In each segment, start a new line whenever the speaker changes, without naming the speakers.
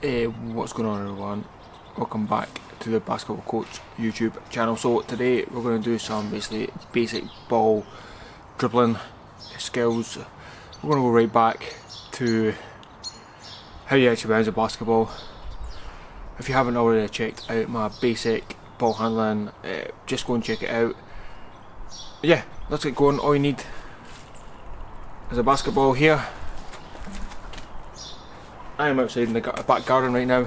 What's going on, everyone? Welcome back to the Basketball Coach YouTube channel. So today we're going to do some basically basic ball dribbling skills. We're going to go right back to how you actually bounce a basketball. If you haven't already checked out my basic ball handling, just go and check it out. Yeah, let's get going. All you need is a basketball here. I am outside in the back garden right now.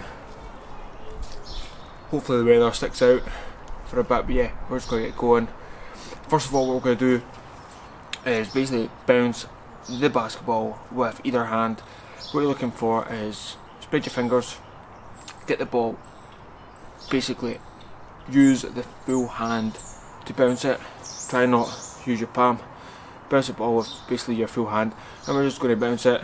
Hopefully the weather sticks out for a bit, but yeah, we're just going to get going. First of all, what we're going to do is basically bounce the basketball with either hand. What you're looking for is spread your fingers, get the ball, basically use the full hand to bounce it. Try not use your palm. Bounce the ball with basically your full hand, and we're just going to bounce it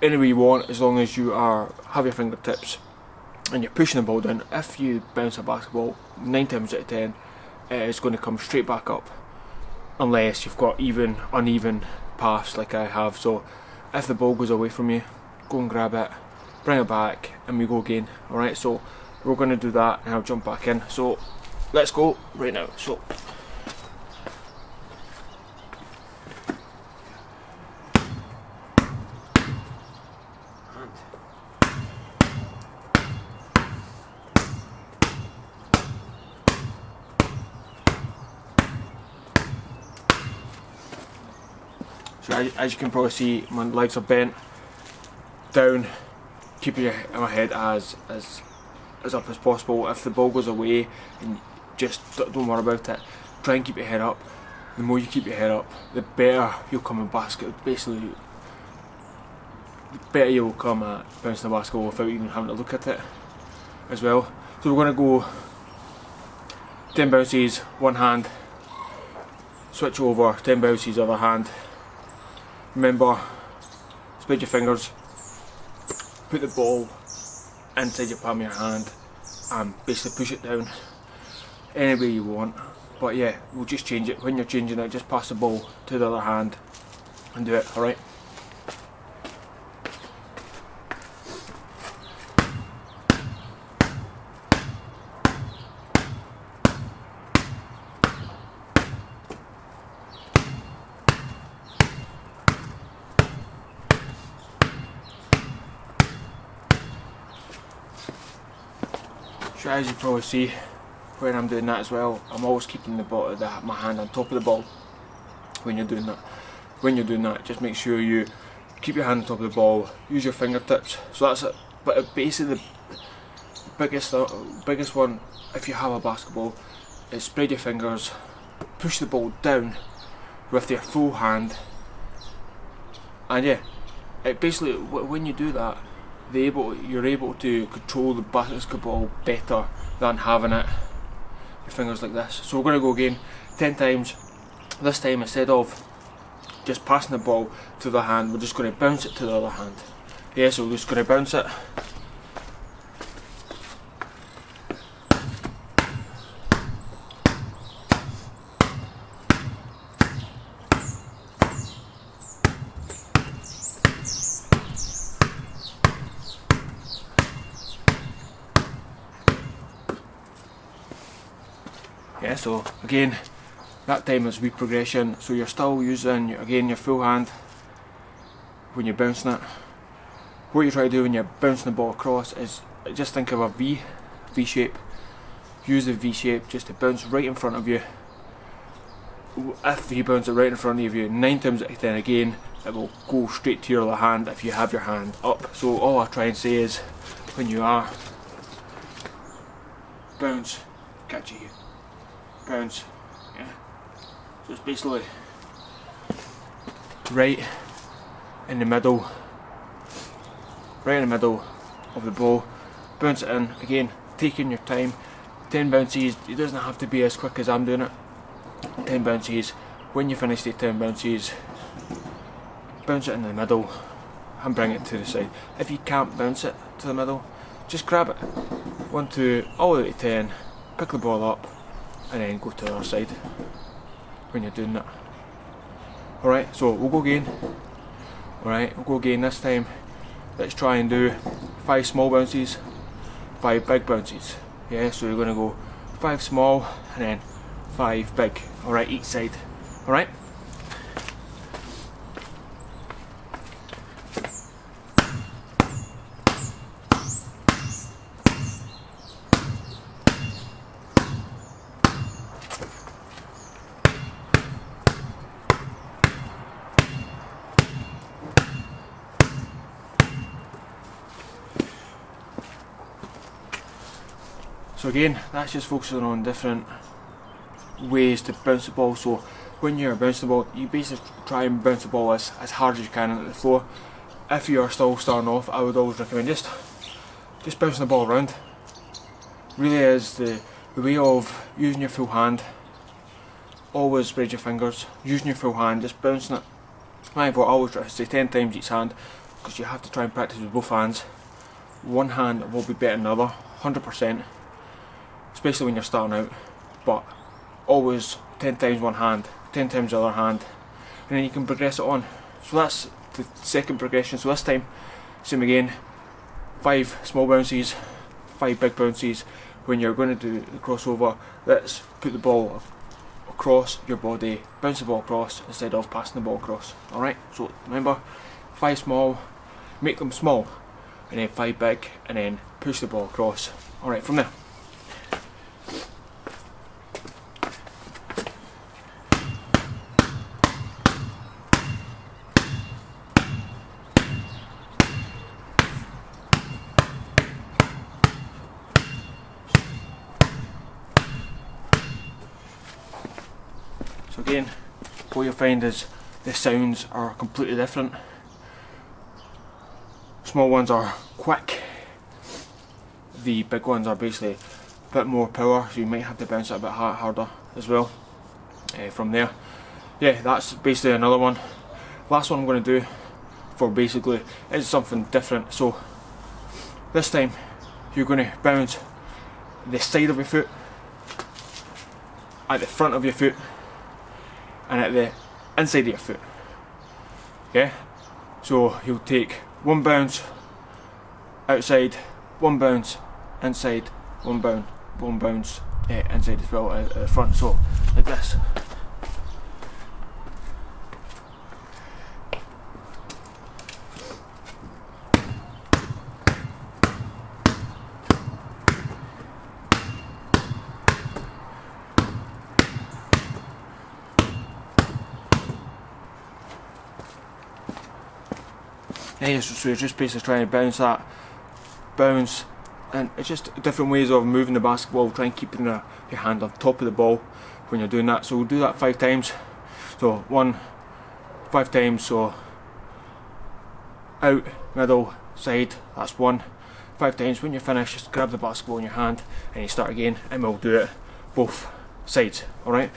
any way you want, as long as you have your fingertips and you're pushing the ball down. If you bounce a basketball, 9 times out of 10 it's going to come straight back up, unless you've got uneven paths like I have. So if the ball goes away from you, go and grab it, bring it back, and we go again. Alright, so we're going to do that and I'll jump back in. So let's go right now. So as you can probably see, my legs are bent down, keeping my head as up as possible. If the ball goes away, and just don't worry about it. Try and keep your head up. The more you keep your head up, the better you'll come in basket. Basically, the better you'll come at bouncing the basketball without even having to look at it as well. So we're going to go 10 bounces, one hand, switch over, 10 bounces, other hand. Remember, spread your fingers, put the ball inside your palm of your hand and basically push it down any way you want. But yeah, we'll just change it. When you're changing it, just pass the ball to the other hand and do it, alright? So as you probably see when I'm doing that as well, I'm always keeping my hand on top of the ball when you're doing that. When you're doing that, just make sure you keep your hand on top of the ball, use your fingertips. So that's it. But basically the biggest one, if you have a basketball, is spread your fingers, push the ball down with your full hand, and yeah, basically when you do that, you're able to control the basketball better than having your fingers like this. So we're going to go again 10 times. This time, instead of just passing the ball to the hand, we're just going to bounce it to the other hand. Yeah, so we're just going to bounce it. Yeah, so again, that time is progression. So you're still using your full hand when you're bouncing it. What you try to do when you're bouncing the ball across is just think of a V shape. Use the V shape just to bounce right in front of you. If you bounce it right in front of you, 9 times out of 10 again, it will go straight to your other hand if you have your hand up. So all I try and say is, when you are bounce, catch it, bounce, yeah. So it's basically right in the middle of the ball. Bounce it in, again, taking your time. 10 bounces, it doesn't have to be as quick as I'm doing it. 10 bounces, when you finish the 10 bounces, bounce it in the middle and bring it to the side. If you can't bounce it to the middle, just grab it. 1, 2, all the way to 10, pick the ball up, and then go to the other side when you're doing that. Alright, so we'll go again. Alright, we'll go again this time. Let's try and do 5 small bounces, 5 big bounces. Yeah, so you're going to go 5 small and then 5 big. Alright, each side. Alright? So again, that's just focusing on different ways to bounce the ball. So when you're bouncing the ball, you basically try and bounce the ball as hard as you can into the floor. If you are still starting off, I would always recommend just bouncing the ball around. Really is the way of using your full hand. Always spread your fingers, using your full hand, just bouncing it. I always try to say 10 times each hand, because you have to try and practice with both hands. One hand will be better than the other, 100%. Especially when you're starting out, but always 10 times one hand, 10 times the other hand, and then you can progress it on. So that's the second progression. So this time, same again, 5 small bounces, 5 big bounces. When you're going to do the crossover, let's put the ball across your body, bounce the ball across instead of passing the ball across. Alright, so remember, 5 small, make them small, and then 5 big, and then push the ball across. Alright, from there. So again, what you'll find is the sounds are completely different. Small ones are quick, the big ones are basically a bit more power, so you might have to bounce it a bit harder as well. From there, yeah, that's basically another one. Last one I'm going to do for basically is something different. So this time you're going to bounce the side of your foot, at the front of your foot, and at the inside of your foot. Okay, so you'll take one bounce outside, one bounce inside, one bounce inside as well at the front. So like this. Yeah, so you're just basically trying to bounce, and it's just different ways of moving the basketball, trying keeping your hand on top of the ball when you're doing that. So we'll do that 5 times. So 5 times, so out, middle, side, that's 1. 5 times. When you're finished, just grab the basketball in your hand and you start again, and we'll do it both sides, alright?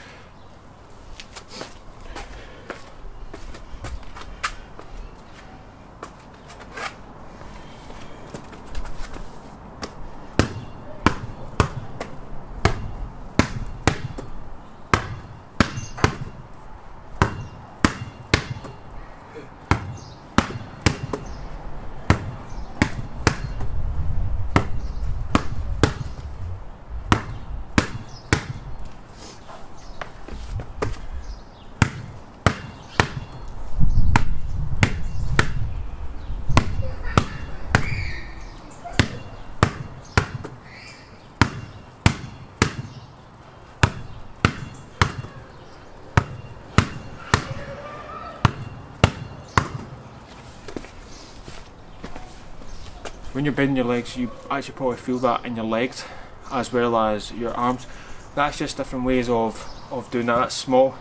When you're bending your legs, you actually probably feel that in your legs as well as your arms. That's just different ways of doing that. That's small.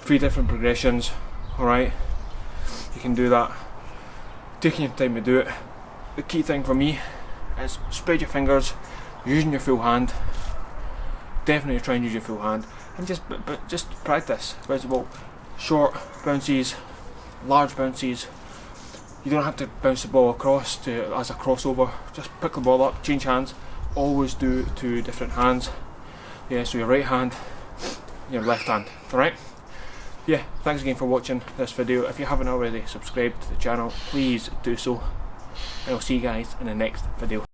3 different progressions, alright? You can do that. Taking your time to do it. The key thing for me is spread your fingers, using your full hand. Definitely try and use your full hand. And just practice. First of all, short bounces, large bounces. You don't have to bounce the ball across as a crossover. Just pick the ball up, change hands. Always do 2 different hands. Yeah, so your right hand, your left hand. Alright? Yeah, thanks again for watching this video. If you haven't already subscribed to the channel, please do so. and I'll see you guys in the next video.